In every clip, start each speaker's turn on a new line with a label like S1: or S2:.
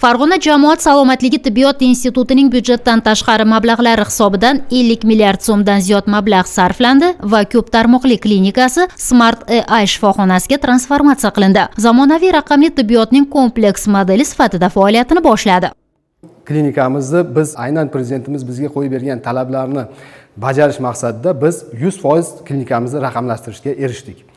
S1: Farg'ona jamoat salomatligi tibbiyot institutining byudjetdan tashqari mablag'lari hisobidan 50 milliard so'mdan ziyod mablag' sarflandi va ko'p tarmoqli klinikasi Smart AI shifoxonasiga transformatsiya qilindi. Zamonaviy raqamli tibbiyotning kompleks modeli sifatida faoliyatini boshladi.
S2: Klinikamizni biz aynan prezidentimiz bizga qo'yib bergan talablarni bajarish maqsadida biz 100% klinikamizni raqamlashtirishga erishdik.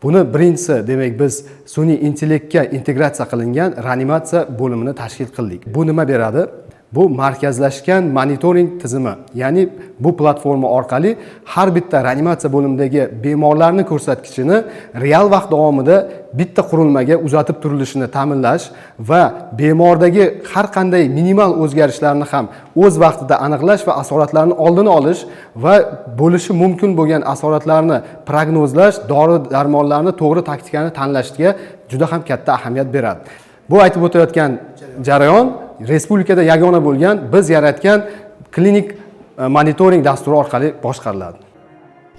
S2: Buni birinchisi, demak, biz sun'iy intellektga integratsiya qilingan reanimatsiya bo'limini tashkil qildik. Bu nima beradi? Bu markazlashgan monitoring tizimi, ya'ni bu platforma orqali har bitta reanimatsiya bo'limidagi bemorlarning ko'rsatkichini real vaqt davomida bitta qurilmaga uzatib turilishini ta'minlash va bemordagi har qanday minimal o'zgarishlarni ham o'z vaqtida aniqlash va asoratlarni oldini olish va bo'lishi mumkin bo'lgan asoratlarni prognozlash, dori-darmonlarni to'g'ri taktikani tanlashga juda ham katta ahamiyat beradi. Bu aytib o'tayotgan jarayon respublikada yagona bo'lgan biz yaratgan klinik monitoring dasturi orqali boshqariladi.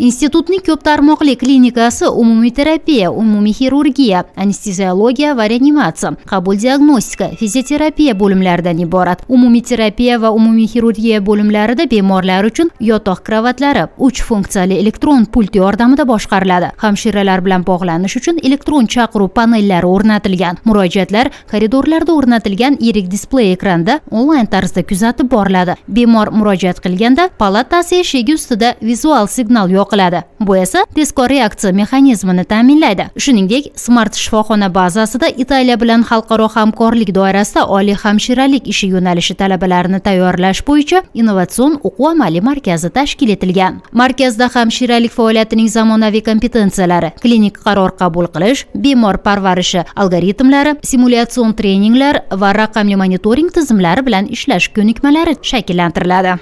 S1: Institutning ko'p tarmoqli klinikasi umumiy terapiya, umumiy xirurgiya, anesteziologiya va reanimatsiya, qabul diagnostika, fizioterapiya bo'limlaridan iborat. Umumiy terapiya va umumiy xirurgiya bo'limlarida bemorlar uchun yotoq kravatlari 3 funksiyali elektron pult yordamida boshqariladi. Hamshiralar bilan bog'lanish uchun elektron chaqiruv panellari o'rnatilgan. Murojaatlar koridorlarda o'rnatilgan yirik displey ekranda onlayn tarzda kuzatib boriladi. Bemor murojaat qilganda palatasi eshigi ustida vizual signal yoqiladi. Bu esa tezkor reaksiya mexanizmini ta'minlaydi. Shuningdek, Smart shifoxona bazasida Italiya bilan xalqaro hamkorlik doirasida oliy hamshiralik ishi yo'nalishi talabalarini tayyorlash bo'yicha innovatsion o'quv-amaliy markazi tashkil etilgan. Markazda hamshiralik faoliyatining zamonaviy kompetensiyalari, klinik qaror qabul qilish, bemor parvarishi algoritmlari, simulятsion treninglar va raqamli monitoring tizimlari bilan ishlash ko'nikmalari shakllantiriladi.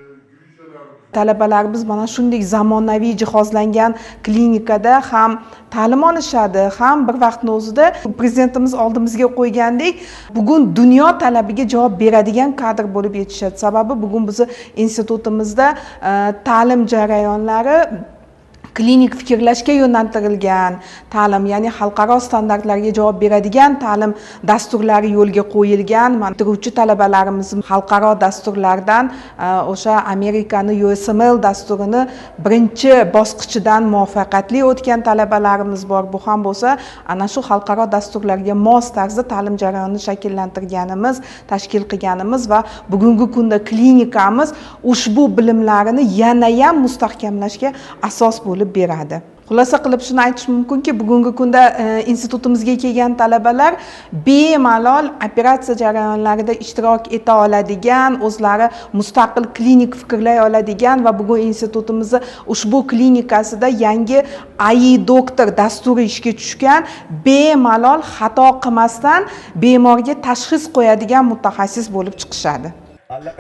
S3: Talabalarimiz mana shunday zamonaviy jihozlangan klinikada ham ta'lim olishadi, ham bir vaqtning o'zida prezidentimiz oldimizga qo'ygandek, bugun dunyo talabiga javob beradigan kadr bo'lib yetishadi. Sababi bugun bizni institutimizda ta'lim jarayonlari klinik fikrlashga yo'naltirilgan ta'lim, ya'ni xalqaro standartlarga javob beradigan ta'lim dasturlari yo'lga qo'yilgan. Bitiruvchi talabalarimiz xalqaro dasturlardan o'sha Amerikani USML dasturini birinchi bosqichidan muvaffaqiyatli o'tgan talabalarimiz bor. Bu ham bo'lsa, ana shu xalqaro dasturlarga mos tarzda ta'lim jarayonini shakllantirganimiz, tashkil qilganimiz va bugungi kunda klinikamiz ushbu bilimlarini yana-ham mustahkamlashga asos bo'lib beradi. Xulosa qilib shuni aytish mumkinki, bugungi kunda institutimizga kelgan talabalar bemalol operatsiya jarayonlarida ishtirok eta oladigan, o'zlari mustaqil klinik fikrlay oladigan va bugun institutimizning ushbu klinikasida yangi AI doktor dasturi ishga tushgan, bemalol xato qilmasdan bemorga tashxis qo'yadigan mutaxassis bo'lib chiqishadi.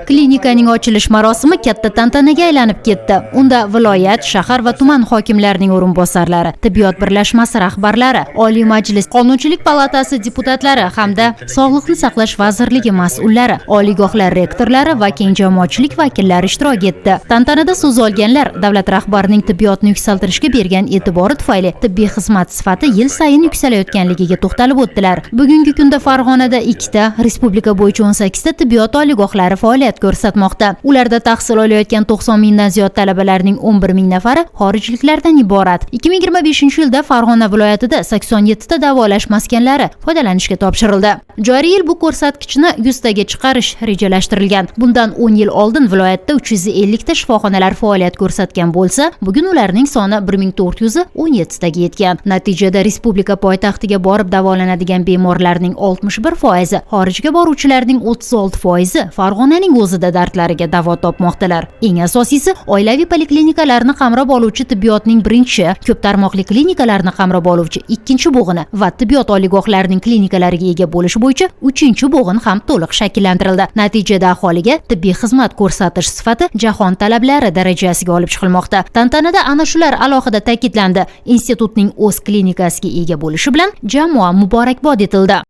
S1: Klinikaning ochilish marosimi katta tantanaga aylanib ketdi. Unda viloyat, shahar va tuman hokimlarining o'rinbosarlari, tibbiyot birlashmasi rahbarlari, Oliy Majlis Qonunchilik palatasi deputatlari hamda Sog'liqni saqlash vazirligi mas'ullari, oliygohlar rektorlari va keng jamoatchilik vakillari ishtirok etdi. Tantanada so'z olganlar davlat rahbarining tibbiyotni yuksaltirishga bergan e'tibori tufayli tibbiy xizmat sifati yil sayin yuksalayotganligiga to'xtalib o'tdilar. Bugungi kunda Farg'onada 2 ta, respublika bo'yicha 18 ta tibbiyot oliygohlari faoliyat ko'rsatmoqda. Ularda tahsil olayotgan 90 mingdan ziyod talabalarning 11 ming nafari xorijliklardan iborat. 2025-yilda Farg'ona viloyatida 87 ta davolash maskanlari foydalanishga topshirildi. Joriy yil bu ko'rsatkichni 100 taga chiqarish rejalashtirilgan. Bundan 10 yil oldin viloyatda 350 ta shifoxonalar faoliyat ko'rsatgan bo'lsa, bugun ularning soni 1417 taga yetgan. Natijada respublika poytaxtiga borib davolanadigan bemorlarning 61%, xorijga boruvchilarning 36% Farg'onaning o'zida dardlariga davo topmoqdalar. Eng asosiysi, oilaviy poliklinikalarni qamrab oluvchi tibbiyotning birinchi, ko'p tarmoqli klinikalarni qamrab oluvchi ikkinchi bo'g'ini va tibbiyot oliygohlarining klinikalariga ega bo'lish bo'yicha uchinchi bo'g'in ham to'liq shakllantirildi. Natijada aholiga tibbiy xizmat ko'rsatish sifati jahon talablari darajasiga olib chiqilmoqda. Tantanada ana shular alohida ta'kidlandi. Institutning o'z klinikasiga ega bo'lishi bilan jamoa muborakbod etildi.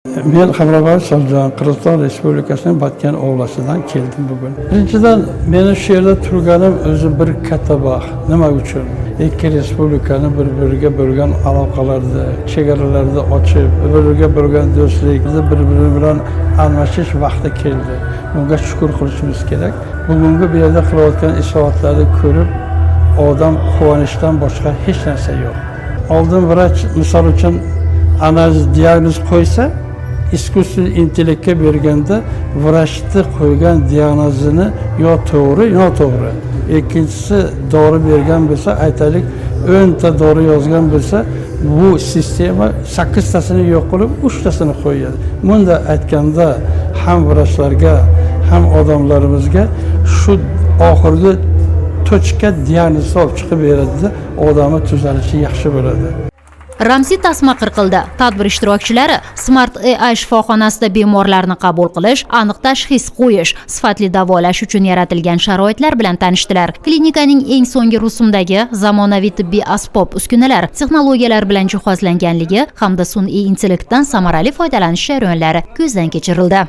S4: Men Hamroboy Soljon, Qirg'iziston Respublikasining Botken oblasidan keldim bugun. Birinchidan, meni shu yerda turganim o'zi bir katta baxt. Nima uchun? Ikki respublikani bir-biriga bo'lgan aloqalarni, chegaralarni ochib, bir-biriga bo'lgan do'stlikni bir-biri bilan almashish vaqti keldi. Bunga shukr qilishimiz kerak. Bugungi bu yerda qilayotgan islohotlarni ko'rib, odam quvonishdan boshqa hech narsa yo'q. Oldin vrach misol uchun analiz diagnoz qo'ysa, iskusiv intellektga berganda vrachni qo'ygan diagnozini yo to'g'ri, yo noto'g'ri. Ikkinchisi dori bergan bo'lsa, aytaylik 10 ta dori yozgan bo'lsa, bu sistema 8 tasini yo'q qilib 3 tasini qo'yadi. Bunda aytganda ham vrachlarga, ham odamlarimizga shu oxirgi tochka diagnoz olib chiqib beradi, odamni tuzalishi yaxshi bo'ladi.
S1: Ramziy tasma qirqildi. Tadbir ishtirokchilari Smart AI shifoxonasida bemorlarni qabul qilish, aniq tashxis qo'yish, sifatli davolash uchun yaratilgan sharoitlar bilan tanishdilar. Klinikaning eng so'nggi rusumdagi zamonaviy tibbiy asbob uskunalar, texnologiyalar bilan jihozlanganligi hamda sun'iy intellektdan samarali foydalanish jarayonlari ko'zdan kechirildi.